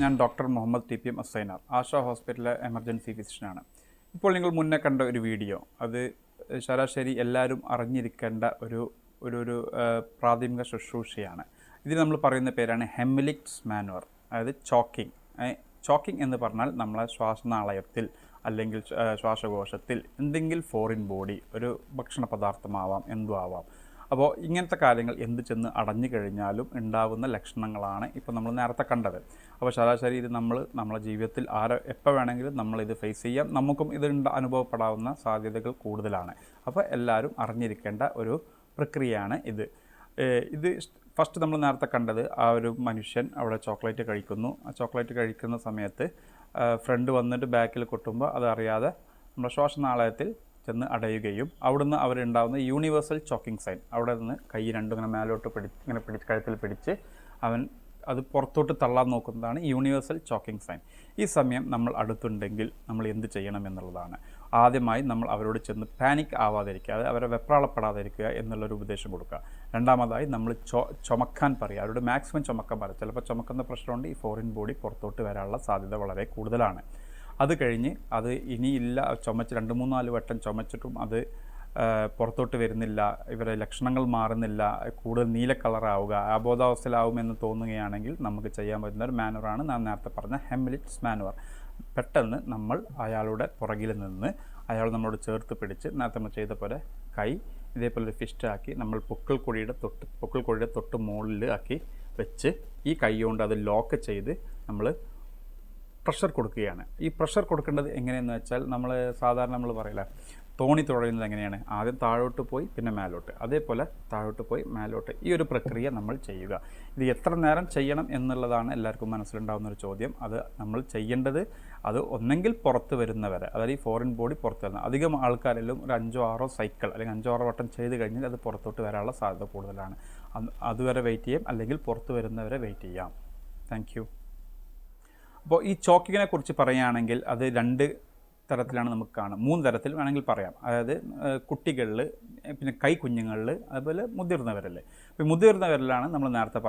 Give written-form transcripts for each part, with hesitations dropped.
ഞാൻ doctor Muhammad TPM Asainar, ആശ ഹോസ്പിറ്റലിലെ emergency ഫിസിഷ്യനാണ്. ഇപ്പോൾ നിങ്ങൾ മുന്നേ കണ്ട ഒരു വീഡിയോ, അത് ശരാശരി എല്ലാവരും അറിഞ്ഞിരിക്കേണ്ട ഒരു ഒരു ഒരു പ്രാഥമിക ശുശ്രൂഷയാണ്. ഇതിൽ നമ്മൾ പറയുന്ന പേരാണ് ഹെമിലിക്സ് മാനുവർ, അതായത് ചോക്കിംഗ്. ചോക്കിംഗ് എന്ന് പറഞ്ഞാൽ നമ്മളെ ശ്വാസനാളയത്തിൽ അല്ലെങ്കിൽ ശ്വാസകോശത്തിൽ എന്തെങ്കിലും ഫോറിൻ ബോഡി, ഒരു ഭക്ഷണ പദാർത്ഥമാവാം, എന്തും ആവാം. അപ്പോൾ ഇങ്ങനത്തെ കാര്യങ്ങൾ എന്ത് ചെന്ന് അടഞ്ഞു കഴിഞ്ഞാലും ഉണ്ടാകുന്ന ലക്ഷണങ്ങളാണ് ഇപ്പോൾ നമ്മൾ നേരത്തെ കണ്ടത്. അപ്പോൾ ശരാശരി ഇത് നമ്മളെ ജീവിതത്തിൽ എപ്പോൾ വേണമെങ്കിലും നമ്മളിത് ഫേസ് ചെയ്യാം, നമുക്കും ഇത് അനുഭവപ്പെടാവുന്ന സാധ്യതകൾ കൂടുതലാണ്. അപ്പോൾ എല്ലാവരും അറിഞ്ഞിരിക്കേണ്ട ഒരു പ്രക്രിയയാണ് ഇത്. ഫസ്റ്റ് നമ്മൾ നേരത്തെ കണ്ടത്, ആ ഒരു മനുഷ്യൻ അവിടെ ചോക്ലേറ്റ് കഴിക്കുന്നു. ആ ചോക്ലേറ്റ് കഴിക്കുന്ന സമയത്ത് ഫ്രണ്ട് വന്നിട്ട് ബാക്കിൽ കൊട്ടുമ്പോൾ അതറിയാതെ നമ്മുടെ ശ്വാസനാളയത്തിൽ ചെന്ന് അടയുകയും അവിടുന്ന് അവരുണ്ടാകുന്ന യൂണിവേഴ്സൽ ചോക്കിംഗ് സൈൻ, അവിടെ നിന്ന് കൈ രണ്ടും ഇങ്ങനെ മേലോട്ട് കഴുത്തിൽ പിടിച്ച് അവൻ അത് പുറത്തോട്ട് തള്ളാൻ നോക്കുന്നതാണ് യൂണിവേഴ്സൽ ചോക്കിംഗ് സൈൻ. ഈ സമയം നമ്മൾ അടുത്തുണ്ടെങ്കിൽ നമ്മൾ എന്ത് ചെയ്യണം എന്നുള്ളതാണ്. ആദ്യമായി നമ്മൾ അവരോട് ചെന്ന് പാനിക് ആവാതിരിക്കുക, അത് അവരെ വെപ്രാളപ്പെടാതിരിക്കുക എന്നുള്ളൊരു ഉപദേശം കൊടുക്കുക. രണ്ടാമതായി നമ്മൾ ചുമക്കാൻ പറയുക, അവരോട് മാക്സിമം ചുമക്കാൻ പറയുക. ചിലപ്പോൾ ചുമക്കുന്ന പ്രശ്നമുണ്ട്, ഈ ഫോറിൻ ബോഡി പുറത്തോട്ട് വരാനുള്ള സാധ്യത വളരെ കൂടുതലാണ്. അത് കഴിഞ്ഞ് അത് ഇനിയില്ല, ചുമച്ച് 2-3-4 വട്ടം ചുമച്ചിട്ടും അത് പുറത്തോട്ട് വരുന്നില്ല, ഇവരുടെ ലക്ഷണങ്ങൾ മാറുന്നില്ല, കൂടുതൽ നീല കളറാവുക, അബോധാവസ്ഥയിലാവുമെന്ന് തോന്നുകയാണെങ്കിൽ നമുക്ക് ചെയ്യാൻ പറ്റുന്ന ഒരു മാനുവറാണ് ഞാൻ നേരത്തെ പറഞ്ഞ ഹെമിലിക്സ് മാനുവർ. പെട്ടെന്ന് നമ്മൾ അയാളുടെ പുറകിൽ നിന്ന് അയാൾ നമ്മളോട് ചേർത്ത് പിടിച്ച് നേരത്തെ നമ്മൾ ചെയ്ത പോലെ കൈ ഇതേപോലെ ഒരു ഫിസ്റ്റാക്കി നമ്മൾ പൊക്കിൾക്കൊടിയുടെ തൊട്ട് മുകളിൽ ആക്കി വെച്ച് ഈ കൈ കൊണ്ട് അത് ലോക്ക് ചെയ്ത് നമ്മൾ പ്രഷർ കൊടുക്കുകയാണ്. ഈ പ്രഷർ കൊടുക്കേണ്ടത് എങ്ങനെയെന്ന് വെച്ചാൽ, സാധാരണ നമ്മൾ പറയില്ല, തോണി തുഴയുന്നത് എങ്ങനെയാണ്, ആദ്യം താഴോട്ട് പോയി പിന്നെ മേലോട്ട്, അതേപോലെ താഴോട്ട് പോയി മേലോട്ട്, ഈ ഒരു പ്രക്രിയ നമ്മൾ ചെയ്യുക. ഇത് എത്ര നേരം ചെയ്യണം എന്നുള്ളതാണ് എല്ലാവർക്കും മനസ്സിലുണ്ടാകുന്നൊരു ചോദ്യം. അത് നമ്മൾ ചെയ്യേണ്ടത് അത് ഒന്നെങ്കിൽ പുറത്ത് വരുന്നവരെ, അതായത് ഈ ഫോറിൻ ബോഡി പുറത്ത് വരുന്ന അധികം ആൾക്കാരെല്ലാം ഒരു 5-6 സൈക്കിൾ അല്ലെങ്കിൽ 5-6 വട്ടം ചെയ്ത് കഴിഞ്ഞാൽ അത് പുറത്തോട്ട് വരാനുള്ള സാധ്യത കൂടുതലാണ്. അതുവരെ വെയിറ്റ് ചെയ്യാം, അല്ലെങ്കിൽ പുറത്ത് വരുന്നവരെ വെയിറ്റ് ചെയ്യാം. Thank you. അപ്പോൾ ഈ ചോക്കിങ്ങിനെ കുറിച്ച് പറയുകയാണെങ്കിൽ അത് 2 തരത്തിലാണ് നമുക്ക് കാണാം, 3 തരത്തിൽ വേണമെങ്കിൽ പറയാം. അതായത് കുട്ടികളിൽ, പിന്നെ കുഞ്ഞുങ്ങളിൽ, അതുപോലെ മുതിർന്നവരിൽ. ഇപ്പോൾ മുതിർന്നവരിലാണ് നമ്മൾ നേരത്തെ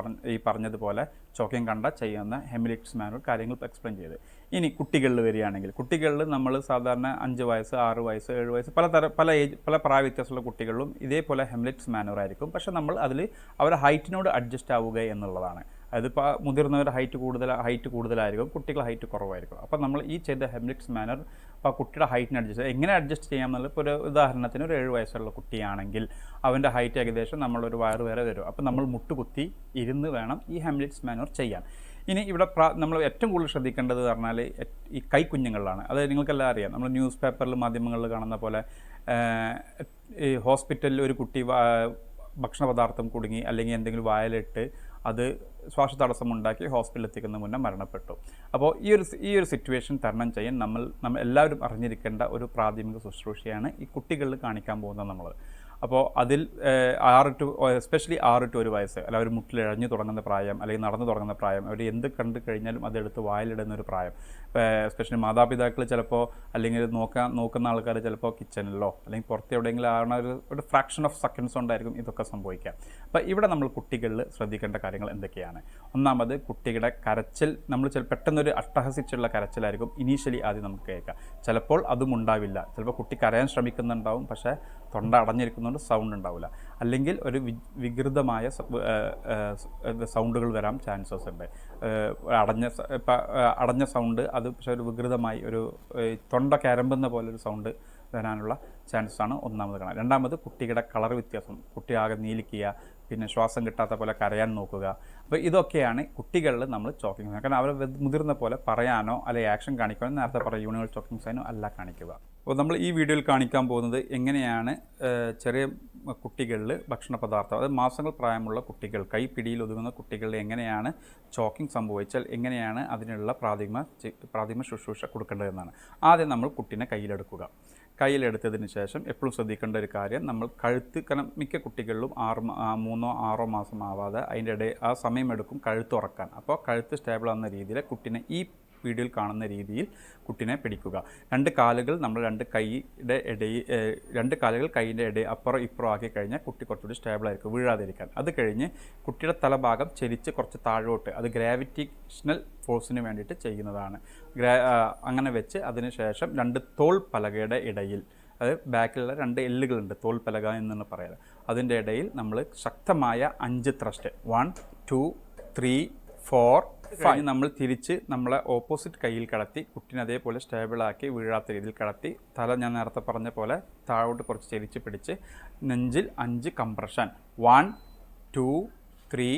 പറഞ്ഞതുപോലെ ചോക്കിങ് ചെയ്യുന്ന ഹെമിലിക്സ് മാനുവർ കാര്യങ്ങൾ എക്സ്പ്ലെയിൻ ചെയ്ത്. ഇനി കുട്ടികളിൽ വരികയാണെങ്കിൽ, കുട്ടികളിൽ നമ്മൾ സാധാരണ 5 വയസ്സ്, 6 വയസ്സ്, 7 വയസ്സ്, പല പ്രായ വ്യത്യാസമുള്ള കുട്ടികളിലും ഇതേപോലെ ഹെമിലിക്സ് മാനുവർ ആയിരിക്കും. പക്ഷേ നമ്മൾ അതിൽ അവരുടെ ഹൈറ്റിനോട് അഡ്ജസ്റ്റ് ആവുക എന്നുള്ളതാണ്. അതിപ്പോൾ മുതിർന്നവർ ഹൈറ്റ് കൂടുതലായിരിക്കും, കുട്ടികൾ ഹൈറ്റ് കുറവായിരിക്കും. അപ്പോൾ നമ്മൾ ഈ ചെയ്ത ഹെമിലിക്സ് മാനുവർ അപ്പോൾ കുട്ടിയുടെ ഹൈറ്റിന് എങ്ങനെ അഡ്ജസ്റ്റ് ചെയ്യാമെന്നുള്ളത്, ഇപ്പോൾ ഒരു ഉദാഹരണത്തിന് ഒരു 7 വയസ്സുള്ള കുട്ടിയാണെങ്കിൽ അവൻ്റെ ഹൈറ്റ് ഏകദേശം നമ്മളൊരു വയറ് വരെ വരും. അപ്പോൾ നമ്മൾ മുട്ടുകുത്തി ഇരുന്ന് വേണം ഈ ഹെമിലിക്സ് മാനുവർ ചെയ്യാൻ. ഇനി ഇവിടെ നമ്മൾ ഏറ്റവും കൂടുതൽ ശ്രദ്ധിക്കേണ്ടത് പറഞ്ഞാൽ ഈ കുഞ്ഞുങ്ങളിലാണ്. അത് നിങ്ങൾക്കെല്ലാം അറിയാം, നമ്മൾ ന്യൂസ് പേപ്പറിൽ, മാധ്യമങ്ങളിൽ കാണുന്ന പോലെ ഈ ഹോസ്പിറ്റലിൽ ഒരു കുട്ടി ഭക്ഷണ പദാർത്ഥം കുടുങ്ങി അല്ലെങ്കിൽ എന്തെങ്കിലും വായിലിട്ട് അത് ശ്വാസതടസ്സമുണ്ടാക്കി ഹോസ്പിറ്റലിൽ എത്തിക്കുന്ന മുന്നേ മരണപ്പെട്ടു. അപ്പോൾ ഈ ഒരു സിറ്റുവേഷൻ തരണം ചെയ്യാൻ നമ്മൾ എല്ലാവരും അറിഞ്ഞിരിക്കേണ്ട ഒരു പ്രാഥമിക ശുശ്രൂഷയാണ് ഈ കുട്ടികളിൽ കാണിക്കാൻ പോകുന്നത് നമ്മൾ. അപ്പോൾ അതിൽ എസ്പെഷ്യലി 6 to 1 വയസ്സ്, അല്ല ഒരു മുട്ടിലിഴഞ്ഞു തുടങ്ങുന്ന പ്രായം, അല്ലെങ്കിൽ നടന്നു തുടങ്ങുന്ന പ്രായം, അവർ എന്ത് കണ്ടു കഴിഞ്ഞാലും അതെടുത്ത് വായിലിടുന്ന ഒരു പ്രായം. എസ്പെഷ്യലി മാതാപിതാക്കൾ ചിലപ്പോൾ, അല്ലെങ്കിൽ നോക്കുന്ന ആൾക്കാർ ചിലപ്പോൾ കിച്ചണിലോ അല്ലെങ്കിൽ പുറത്ത് എവിടെയെങ്കിലും ആവണ ഒരു ഫ്രാക്ഷൻ ഓഫ് സെക്കൻഡ്സ് കൊണ്ടായിരിക്കും ഇതൊക്കെ സംഭവിക്കുക. അപ്പോൾ ഇവിടെ നമ്മൾ കുട്ടികളിൽ ശ്രദ്ധിക്കേണ്ട കാര്യങ്ങൾ എന്തൊക്കെയാണ്? ഒന്നാമത്, കുട്ടിയുടെ കരച്ചിൽ. നമ്മൾ പെട്ടെന്നൊരു അട്ടഹസിച്ചുള്ള കരച്ചിലായിരിക്കും ഇനീഷ്യലി ആദ്യം നമുക്ക് കേൾക്കുക. ചിലപ്പോൾ അതും ഉണ്ടാവില്ല, ചിലപ്പോൾ കുട്ടി കരയാൻ ശ്രമിക്കുന്നുണ്ടാവും, പക്ഷേ തൊണ്ട അടഞ്ഞിരിക്കുന്നതുകൊണ്ട് സൗണ്ട് ഉണ്ടാവില്ല. അല്ലെങ്കിൽ ഒരു വികൃതമായ സൗണ്ടുകൾ വരാൻ ചാൻസസ് ഉണ്ട്. അടഞ്ഞ സൗണ്ട്, അത് പക്ഷേ ഒരു വികൃതമായി ഒരു തൊണ്ട കരമ്പുന്ന പോലെ ഒരു സൗണ്ട് വരാനുള്ള ചാൻസാണ് ഒന്നാമത് കാണാം. രണ്ടാമത്, കുട്ടിയുടെ കളർ വ്യത്യാസം, കുട്ടി ആകെ നീലിക്കുക, പിന്നെ ശ്വാസം കിട്ടാത്ത പോലെ കരയാൻ നോക്കുക. അപ്പോൾ ഇതൊക്കെയാണ് കുട്ടികളിൽ നമ്മൾ ചോക്കിങ്. കാരണം അവർ മുതിർന്ന പോലെ പറയാനോ അല്ലെങ്കിൽ ആക്ഷൻ കാണിക്കാനോ നേരത്തെ പറയുക യൂണിവേഴ്സൽ ചോക്കിങ് സൈനോ അല്ല കാണിക്കുക. അപ്പോൾ നമ്മൾ ഈ വീഡിയോയിൽ കാണിക്കാൻ പോകുന്നത് എങ്ങനെയാണ് ചെറിയ കുട്ടികളിൽ ഭക്ഷണ പദാർത്ഥം, അതായത് മാസങ്ങൾ പ്രായമുള്ള കുട്ടികൾ, കൈപ്പിടിയിൽ ഒതുങ്ങുന്ന കുട്ടികളിൽ എങ്ങനെയാണ് ചോക്കിങ് സംഭവിച്ചാൽ എങ്ങനെയാണ് അതിനുള്ള പ്രാഥമിക ശുശ്രൂഷ കൊടുക്കേണ്ടതെന്നാണ്. ആദ്യം നമ്മൾ കുട്ടീനെ കയ്യിലെടുത്തതിന് ശേഷം എപ്പോഴും ശ്രദ്ധിക്കേണ്ട ഒരു കാര്യം, നമ്മൾ കാരണം മിക്ക കുട്ടികളിലും 3-6 മാസം ആവാതെ അതിൻ്റെ ഇടയിൽ ആ സമയമെടുക്കും കഴുത്ത് ഉറക്കാൻ. അപ്പോൾ കഴുത്ത് സ്റ്റേബിൾ ആവുന്ന രീതിയിൽ കുട്ടീനെ ഈ വീഡിയോയിൽ കാണുന്ന രീതിയിൽ കുട്ടീനെ പിടിക്കുക. 2 കാലുകൾ നമ്മൾ 2 കൈയുടെ ഇടയിൽ 2 കാലുകൾ കൈയിൻ്റെ ഇടയിൽ അപ്പുറം ഇപ്പുറം ആക്കി കഴിഞ്ഞാൽ കുട്ടി കുറച്ചുകൂടി സ്റ്റേബിളായിരിക്കും, വീഴാതിരിക്കാൻ. അത് കഴിഞ്ഞ് കുട്ടിയുടെ തലഭാഗം ചെരിച്ച് കുറച്ച് താഴോട്ട്, അത് ഗ്രാവിറ്റേഷണൽ ഫോഴ്സിന് വേണ്ടിയിട്ട് ചെയ്യുന്നതാണ്. അങ്ങനെ വെച്ച് അതിന് ശേഷം 2 തോൾ പലകയുടെ ഇടയിൽ, അത് ബാക്കിലുള്ള 2 എല്ലുകളുണ്ട്, തോൾ പലക എന്നാണ് പറയുക, അതിൻ്റെ ഇടയിൽ നമ്മൾ ശക്തമായ 5 ത്രസ്റ്റ് 1 2 3 4 5 നമ്മൾ തിരിച്ച് നമ്മളെ ഓപ്പോസിറ്റ് കയ്യിൽ കടത്തി കുട്ടീനെ അതേപോലെ സ്റ്റേബിളാക്കി വീഴാത്ത രീതിയിൽ കടത്തി, തല ഞാൻ നേരത്തെ പറഞ്ഞ പോലെ താഴോട്ട് കുറച്ച് ചെരിച്ച് പിടിച്ച് നെഞ്ചിൽ 5 കംപ്രഷൻ 1 2 3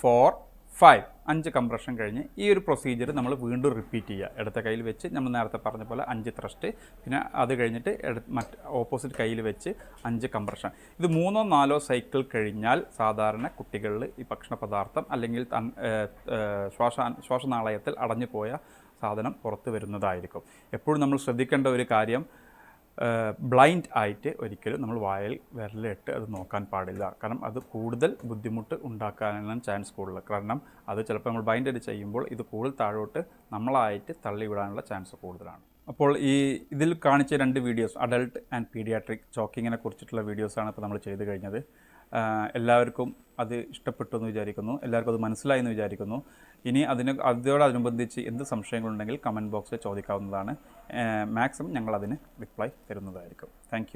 4 5 5 കംപ്രഷൻ കഴിഞ്ഞ് ഈ ഒരു പ്രൊസീജിയർ നമ്മൾ വീണ്ടും റിപ്പീറ്റ് ചെയ്യുക. ഇടത്തെ കയ്യിൽ വെച്ച് നമ്മൾ നേരത്തെ പറഞ്ഞ പോലെ 5 ത്രസ്റ്റ്, പിന്നെ അത് കഴിഞ്ഞിട്ട് ഓപ്പോസിറ്റ് കയ്യിൽ വെച്ച് 5 കംപ്രഷൻ. ഇത് 3 or 4 സൈക്കിൾ കഴിഞ്ഞാൽ സാധാരണ കുട്ടികളിൽ ഈ ഭക്ഷണ പദാർത്ഥം അല്ലെങ്കിൽ ശ്വാസനാളയത്തിൽ അടഞ്ഞു പോയ സാധനം പുറത്ത് വരുന്നതായിരിക്കും. എപ്പോഴും നമ്മൾ ശ്രദ്ധിക്കേണ്ട ഒരു കാര്യം, ബ്ലൈൻഡ് ആയിട്ട് ഒരിക്കലും നമ്മൾ വായിൽ വിരലിട്ട് അത് നോക്കാൻ പാടില്ല. കാരണം അത് കൂടുതൽ ബുദ്ധിമുട്ട് ഉണ്ടാക്കാനാണ് ചാൻസ് കൂടുതൽ. കാരണം അത് ചിലപ്പോൾ നമ്മൾ ബ്ലൈൻഡ് ചെയ്യുമ്പോൾ ഇത് കൂടുതൽ താഴോട്ട് നമ്മളായിട്ട് തള്ളിവിടാനുള്ള ചാൻസ് കൂടുതലാണ്. അപ്പോൾ ഇതിൽ കാണിച്ച 2 വീഡിയോസ്, അഡൾട്ട് ആൻഡ് പീഡിയാട്രിക് ചോക്കിങ്ങിനെ കുറിച്ചിട്ടുള്ള വീഡിയോസാണ് ഇപ്പോൾ നമ്മൾ ചെയ്ത് കഴിഞ്ഞത്. എല്ലാവർക്കും അത് ഇഷ്ടപ്പെട്ടു എന്ന് വിചാരിക്കുന്നു, എല്ലാവർക്കും അത് മനസ്സിലായി എന്ന് വിചാരിക്കുന്നു. ഇനി അതോടനുബന്ധിച്ച് എന്ത് സംശയങ്ങളുണ്ടെങ്കിൽ കമൻറ്റ് ബോക്സിൽ ചോദിക്കാവുന്നതാണ്. മാക്സിമം ഞങ്ങൾ അതിന് റിപ്ലൈ തരുന്നതായിരിക്കും. താങ്ക്